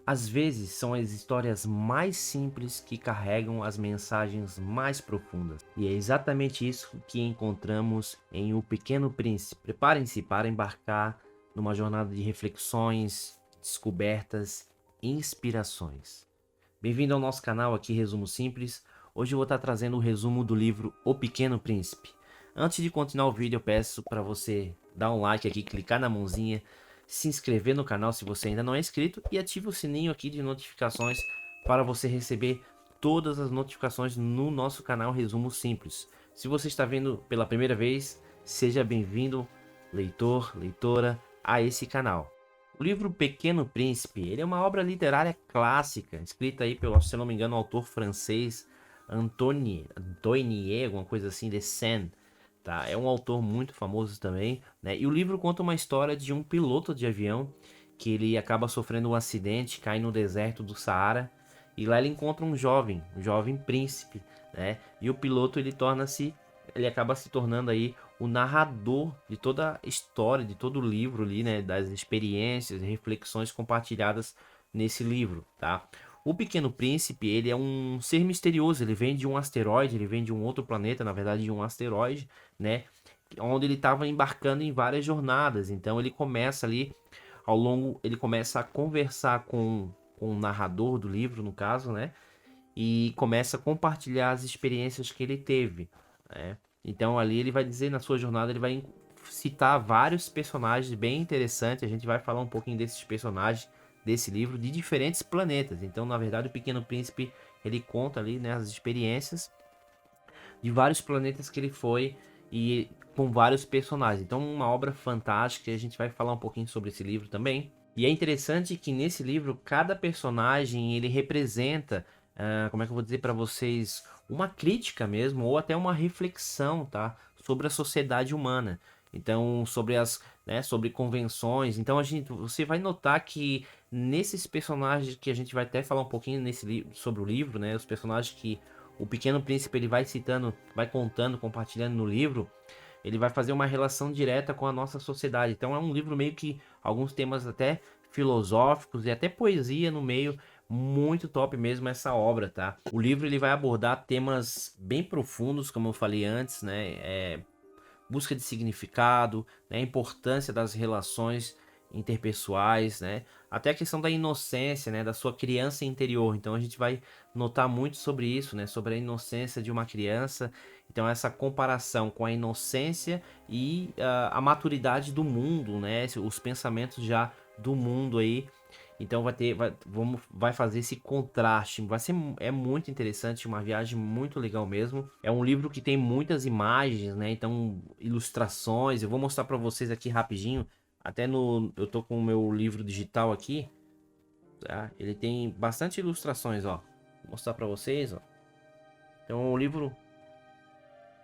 Às vezes são as histórias mais simples que carregam as mensagens mais profundas. E é exatamente isso que encontramos em O Pequeno Príncipe. Preparem-se para embarcar numa jornada de reflexões, descobertas e inspirações. Bem-vindo ao nosso canal aqui, Resumo Simples. Hoje eu vou estar trazendo o resumo do livro O Pequeno Príncipe. Antes de continuar o vídeo, eu peço para você dar um like aqui, clicar na mãozinha, se inscrever no canal se você ainda não é inscrito e ative o sininho aqui de notificações para você receber todas as notificações no nosso canal Resumo Simples. Se você está vendo pela primeira vez, seja bem-vindo, leitor, leitora, a esse canal. O livro Pequeno Príncipe, ele é uma obra literária clássica, escrita aí pelo, se não me engano, autor francês Antoine, alguma coisa assim, de Saint. Tá? É um autor muito famoso também, né? E o livro conta uma história de um piloto de avião que ele acaba sofrendo um acidente, cai no deserto do Saara e lá ele encontra um jovem príncipe, né? E o piloto ele acaba se tornando aí o narrador de toda a história, de todo o livro ali, né? Das experiências e reflexões compartilhadas nesse livro, tá? O Pequeno Príncipe, ele é um ser misterioso, ele vem de um asteroide, ele vem de um outro planeta, na verdade de um asteroide, né? Onde ele estava embarcando em várias jornadas. Então ele começa ali, ele começa a conversar com o narrador do livro, no caso, né? E começa a compartilhar as experiências que ele teve, né? Então ali ele vai dizer, na sua jornada, ele vai citar vários personagens bem interessantes. A gente vai falar um pouquinho desses personagens desse livro de diferentes planetas. Então, na verdade, o Pequeno Príncipe, ele conta ali, né, as experiências de vários planetas que ele foi e com vários personagens. Então, uma obra fantástica, e a gente vai falar um pouquinho sobre esse livro também. E é interessante que nesse livro cada personagem ele representa, como é que eu vou dizer para vocês, uma crítica mesmo ou até uma reflexão, tá, sobre a sociedade humana. Então, sobre convenções. Então, você vai notar que nesses personagens que a gente vai até falar um pouquinho nesse livro sobre o livro, né, os personagens que o Pequeno Príncipe ele vai citando, vai contando, compartilhando no livro, ele vai fazer uma relação direta com a nossa sociedade. Então é um livro meio que alguns temas até filosóficos e até poesia no meio, muito top mesmo essa obra, tá? O livro ele vai abordar temas bem profundos, como eu falei antes, né? Busca de significado, né? A importância das relações interpessoais, né? Até a questão da inocência, né? Da sua criança interior. Então a gente vai notar muito sobre isso, né? Sobre a inocência de uma criança. Então essa comparação com a inocência e a maturidade do mundo, né? Os pensamentos já do mundo aí. Então vai fazer esse contraste. É muito interessante, uma viagem muito legal mesmo. É um livro que tem muitas imagens, né? Então ilustrações. Eu vou mostrar para vocês aqui rapidinho. Eu tô com o meu livro digital aqui, tá? Ele tem bastante ilustrações, ó. Vou mostrar para vocês, ó. Então é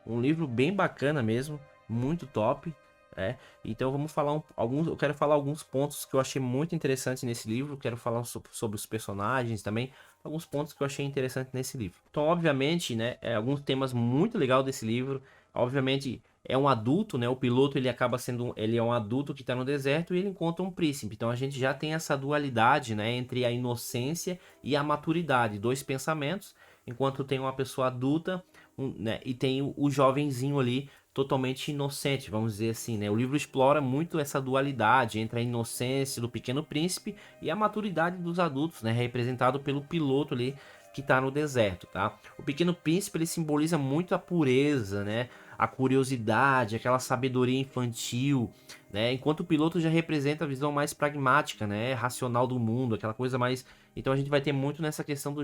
um livro bem bacana mesmo, muito top, é. Então vamos falar alguns, eu quero falar alguns pontos que eu achei muito interessantes nesse livro, quero falar sobre os personagens também, alguns pontos que eu achei interessantes nesse livro. Então, obviamente, né, alguns temas muito legais desse livro. Obviamente, é um adulto, né? O piloto ele acaba sendo, ele é um adulto que está no deserto e ele encontra um príncipe. Então a gente já tem essa dualidade, né, entre a inocência e a maturidade, dois pensamentos, enquanto tem uma pessoa adulta né, e tem o jovenzinho ali totalmente inocente, vamos dizer assim, né? O livro explora muito essa dualidade entre a inocência do Pequeno Príncipe e a maturidade dos adultos, né? Representado pelo piloto ali que está no deserto, tá? O Pequeno Príncipe ele simboliza muito a pureza, né? A curiosidade, aquela sabedoria infantil, né? Enquanto o piloto já representa a visão mais pragmática, né? Racional do mundo, aquela coisa mais. Então a gente vai ter muito nessa questão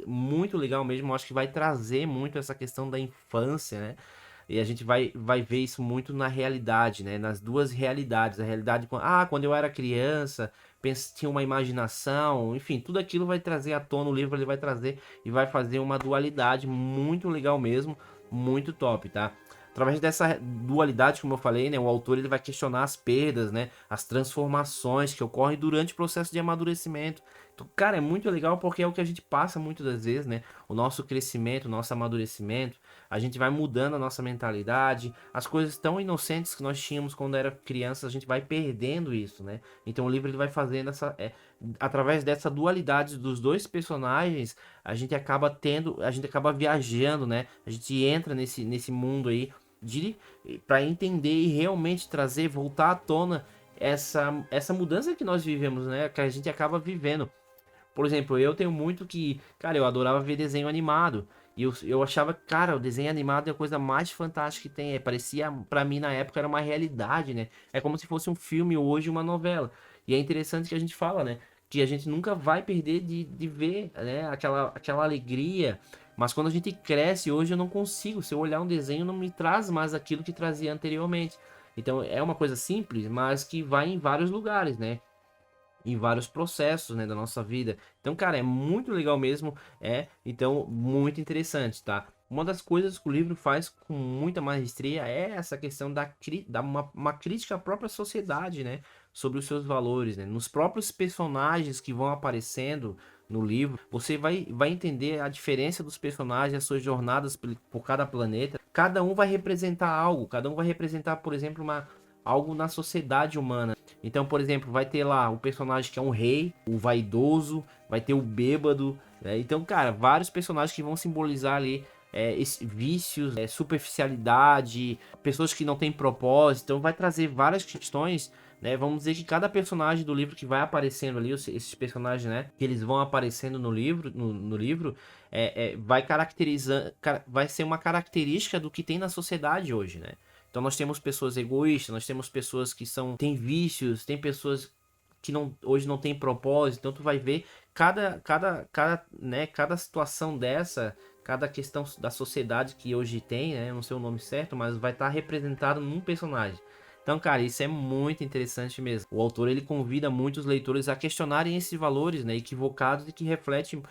muito legal mesmo. Eu acho que vai trazer muito essa questão da infância, né? E a gente vai ver isso muito na realidade, né? Nas duas realidades. A realidade, quando eu era criança, tinha uma imaginação, enfim, tudo aquilo vai trazer à tona, o livro ele vai trazer e vai fazer uma dualidade muito legal mesmo, muito top, tá? Através dessa dualidade, como eu falei, né, o autor ele vai questionar as perdas, né, as transformações que ocorrem durante o processo de amadurecimento. Então, cara, é muito legal porque é o que a gente passa muitas das vezes, né, o nosso crescimento, o nosso amadurecimento. a gente vai mudando a nossa mentalidade, as coisas tão inocentes que nós tínhamos quando era criança, a gente vai perdendo isso, né? Então o livro ele vai fazendo através dessa dualidade dos dois personagens, a gente acaba viajando, né? A gente entra nesse mundo aí de para entender e realmente trazer, voltar à tona essa mudança que nós vivemos, né? Que a gente acaba vivendo. Por exemplo, eu tenho muito que, cara, eu adorava ver desenho animado. E eu achava, cara, o desenho animado é a coisa mais fantástica que tem. Parecia, pra mim na época, era uma realidade, né? É como se fosse um filme hoje, uma novela. E é interessante que a gente fala, né? Que a gente nunca vai perder de ver, né? Aquela alegria. Mas quando a gente cresce, hoje eu não consigo. Se eu olhar um desenho, não me traz mais aquilo que trazia anteriormente. Então é uma coisa simples, mas que vai em vários lugares, né? Em vários processos, né, da nossa vida. Então, cara, é muito legal mesmo, então muito interessante, tá? Uma das coisas que o livro faz com muita maestria é essa questão da uma crítica à própria sociedade, né, sobre os seus valores, né? Nos próprios personagens que vão aparecendo no livro, você vai entender a diferença dos personagens, as suas jornadas por cada planeta. Cada um vai representar algo, cada um vai representar, por exemplo, algo na sociedade humana. Então, por exemplo, vai ter lá o personagem que é um rei, o vaidoso, vai ter o bêbado, né? Então, cara, vários personagens que vão simbolizar ali vícios, superficialidade, pessoas que não têm propósito. Então, vai trazer várias questões, né? Vamos dizer que cada personagem do livro que vai aparecendo ali, esses personagens, né? Que eles vão aparecendo no livro, no livro, vai caracterizar, vai ser uma característica do que tem na sociedade hoje, né? Então nós temos pessoas egoístas, nós temos pessoas que têm vícios, tem pessoas que hoje não têm propósito. Então tu vai ver cada situação dessa, cada questão da sociedade que hoje tem, né? Eu não sei o nome certo, mas vai estar representado num personagem. Então, cara, isso é muito interessante mesmo. O autor ele convida muitos leitores a questionarem esses valores, né, equivocados e que refletem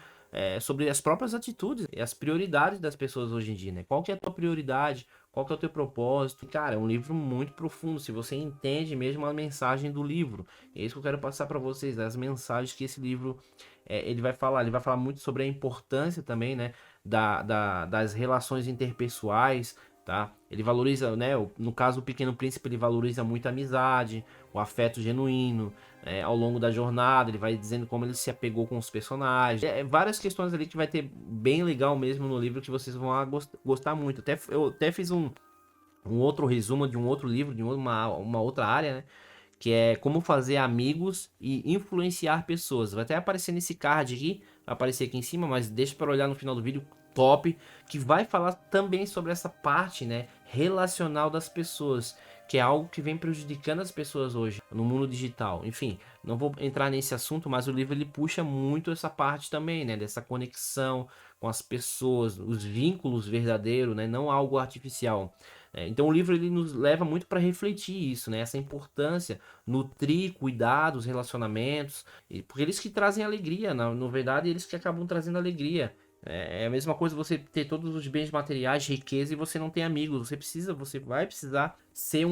sobre as próprias atitudes e as prioridades das pessoas hoje em dia, né? Qual que é a tua prioridade? Qual que é o teu propósito? Cara, é um livro muito profundo, se você entende mesmo a mensagem do livro. É isso que eu quero passar para vocês, as mensagens que esse livro ele vai falar. Ele vai falar muito sobre a importância também, né, das relações interpessoais, tá? Ele valoriza, né, no caso do Pequeno Príncipe, ele valoriza muito a amizade, o afeto genuíno, ao longo da jornada, ele vai dizendo como ele se apegou com os personagens. Várias questões ali que vai ter bem legal mesmo no livro que vocês vão gostar muito. Eu até fiz um outro resumo de um outro livro, de uma outra área, né? Que é como fazer amigos e influenciar pessoas. Vai até aparecer nesse card aqui, vai aparecer aqui em cima, mas deixa para olhar no final do vídeo, top, que vai falar também sobre essa parte, né, relacional das pessoas, que é algo que vem prejudicando as pessoas hoje no mundo digital. Enfim, não vou entrar nesse assunto, mas o livro ele puxa muito essa parte também, né, dessa conexão com as pessoas, os vínculos verdadeiros, né, não algo artificial. Então o livro ele nos leva muito para refletir isso, né? Essa importância, nutrir, cuidar dos relacionamentos, porque eles que trazem alegria, na verdade eles que acabam trazendo alegria. É a mesma coisa você ter todos os bens materiais, riqueza e você não tem amigos. Você vai precisar ser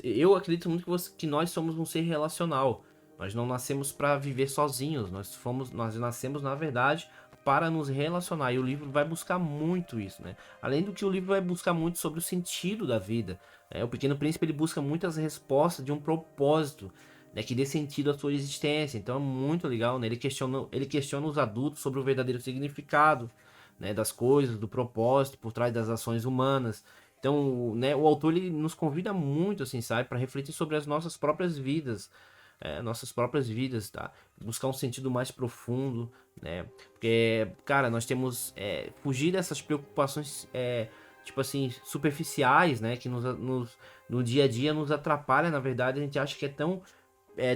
eu acredito muito que nós somos um ser relacional. Nós não nascemos para viver sozinhos. Nós nascemos na verdade para nos relacionar. E o livro vai buscar muito isso, né? Além do que o livro vai buscar muito sobre o sentido da vida. O Pequeno Príncipe ele busca muitas respostas de um propósito, né, que dê sentido à sua existência. Então é muito legal, né? Ele questiona os adultos sobre o verdadeiro significado, né, das coisas, do propósito por trás das ações humanas. Então, né, o autor ele nos convida muito, assim, sabe, para refletir sobre as nossas próprias vidas, tá? Buscar um sentido mais profundo, né? Porque, cara, nós temos fugir dessas preocupações, tipo assim, superficiais, né? Que no dia a dia nos atrapalha. Na verdade, a gente acha que é tão, é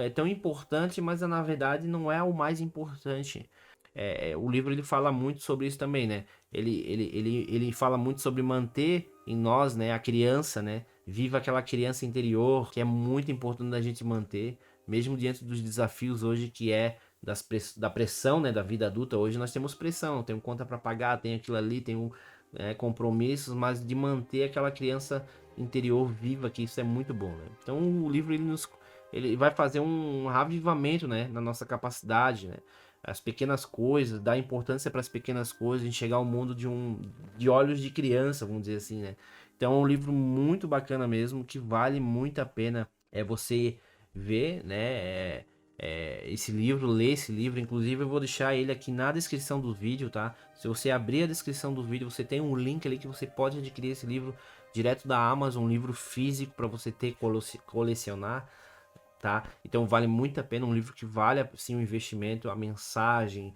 tão importante, mas na verdade não é o mais importante. O livro ele fala muito sobre isso também, né? Ele fala muito sobre manter em nós, né, a criança, né? Viva aquela criança interior, que é muito importante da gente manter, mesmo diante dos desafios hoje que da pressão, né, da vida adulta. Hoje nós temos pressão, tem conta para pagar, tem aquilo ali, tem compromissos, mas de manter aquela criança interior viva, que isso é muito bom, né? Então o livro ele ele vai fazer um avivamento, né, na nossa capacidade, né? As pequenas coisas, dar importância para as pequenas coisas, enxergar o mundo de olhos de criança, vamos dizer assim, né? Então é um livro muito bacana mesmo, que vale muito a pena você ver, né? Esse livro, ler esse livro. Inclusive eu vou deixar ele aqui na descrição do vídeo, tá? Se você abrir a descrição do vídeo, você tem um link ali que você pode adquirir esse livro direto da Amazon, um livro físico para você ter colecionar, tá? Então vale muito a pena, um livro que vale assim o investimento, a mensagem,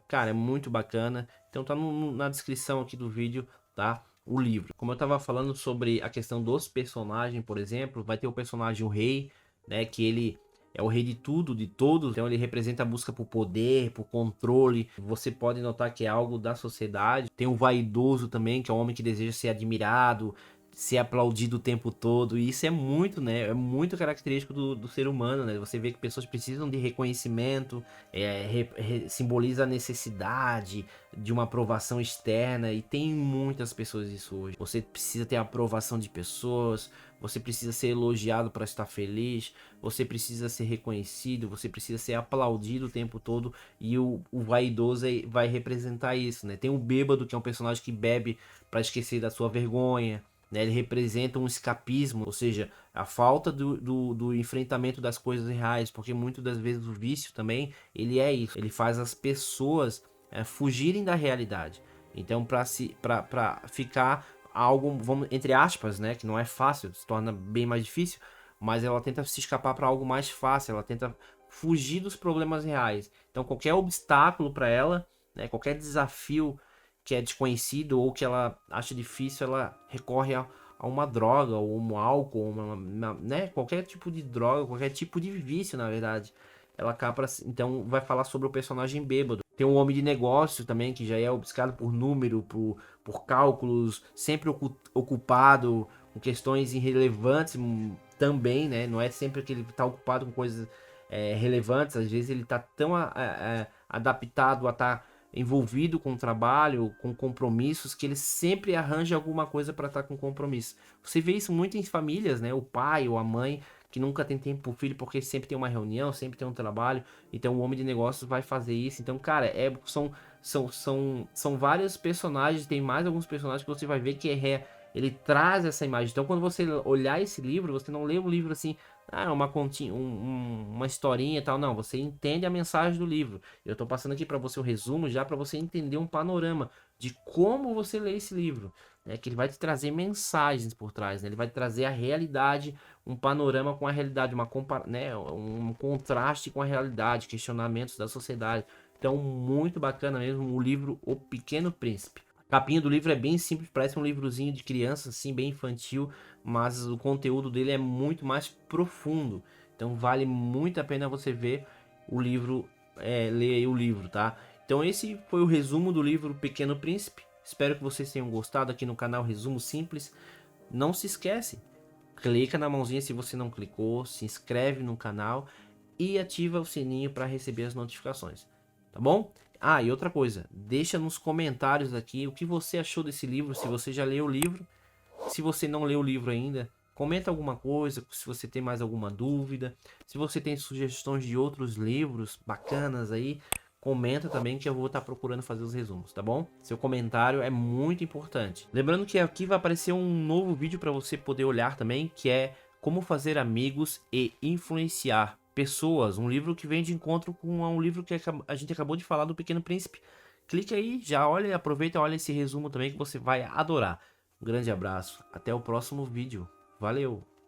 cara, é muito bacana. Então tá na descrição aqui do vídeo, tá? O livro. Como eu tava falando sobre a questão dos personagens, por exemplo, vai ter o personagem o rei, né? Que ele é o rei de tudo, de todos. Então ele representa a busca por poder, por controle. Você pode notar que é algo da sociedade. Tem o vaidoso também, que é o homem que deseja ser admirado, ser aplaudido o tempo todo. E isso é muito, né? É muito característico do ser humano, né? Você vê que pessoas precisam de reconhecimento, simboliza a necessidade de uma aprovação externa. E tem muitas pessoas isso hoje. Você precisa ter a aprovação de pessoas, você precisa ser elogiado para estar feliz, você precisa ser reconhecido, você precisa ser aplaudido o tempo todo. E o vaidoso vai representar isso, né? Tem o bêbado, que é um personagem que bebe para esquecer da sua vergonha, né? Ele representa um escapismo, ou seja, a falta do enfrentamento das coisas reais, porque muitas das vezes o vício também, ele é isso, ele faz as pessoas fugirem da realidade. Então, para ficar algo, vamos, entre aspas, né, que não é fácil, se torna bem mais difícil, mas ela tenta se escapar para algo mais fácil, ela tenta fugir dos problemas reais. Então, qualquer obstáculo para ela, né, qualquer desafio que é desconhecido ou que ela acha difícil, ela recorre a uma droga, ou um álcool, né? Qualquer tipo de droga, qualquer tipo de vício, na verdade. Ela acaba, então, vai falar sobre o personagem bêbado. Tem um homem de negócio também, que já é obcecado por número, por cálculos, sempre ocupado com questões irrelevantes também, né? Não é sempre que ele está ocupado com coisas relevantes, às vezes ele está tão adaptado a estar envolvido com o trabalho, com compromissos, que ele sempre arranja alguma coisa para estar com compromisso. Você vê isso muito em famílias, né? O pai ou a mãe que nunca tem tempo pro filho porque sempre tem uma reunião, sempre tem um trabalho. Então o homem de negócios vai fazer isso. Então, cara, são vários personagens, tem mais alguns personagens que você vai ver que ele traz essa imagem. Então, quando você olhar esse livro, você não lê o livro assim, uma continha, uma historinha e tal. Não, você entende a mensagem do livro. Eu tô passando aqui para você o resumo já para você entender um panorama de como você lê esse livro, né? Que ele vai te trazer mensagens por trás, né? Ele vai te trazer a realidade, um panorama com a realidade, né? Um contraste com a realidade, questionamentos da sociedade. Então, muito bacana mesmo o livro O Pequeno Príncipe. A capinha do livro é bem simples, parece um livrozinho de criança, assim, bem infantil, mas o conteúdo dele é muito mais profundo. Então vale muito a pena você ver o livro, ler o livro, tá? Então esse foi o resumo do livro Pequeno Príncipe. Espero que vocês tenham gostado aqui no canal Resumo Simples. Não se esquece, clica na mãozinha se você não clicou, se inscreve no canal e ativa o sininho para receber as notificações, tá bom? Ah, e outra coisa, deixa nos comentários aqui o que você achou desse livro, se você já leu o livro. Se você não leu o livro ainda, comenta alguma coisa, se você tem mais alguma dúvida. Se você tem sugestões de outros livros bacanas aí, comenta também que eu vou estar procurando fazer os resumos, tá bom? Seu comentário é muito importante. Lembrando que aqui vai aparecer um novo vídeo para você poder olhar também, que é como fazer amigos e influenciar pessoas. Um livro que vem de encontro com um livro que a gente acabou de falar do Pequeno Príncipe. Clique aí, já olha, aproveita, olha esse resumo também que você vai adorar. Um grande abraço, até o próximo vídeo. Valeu!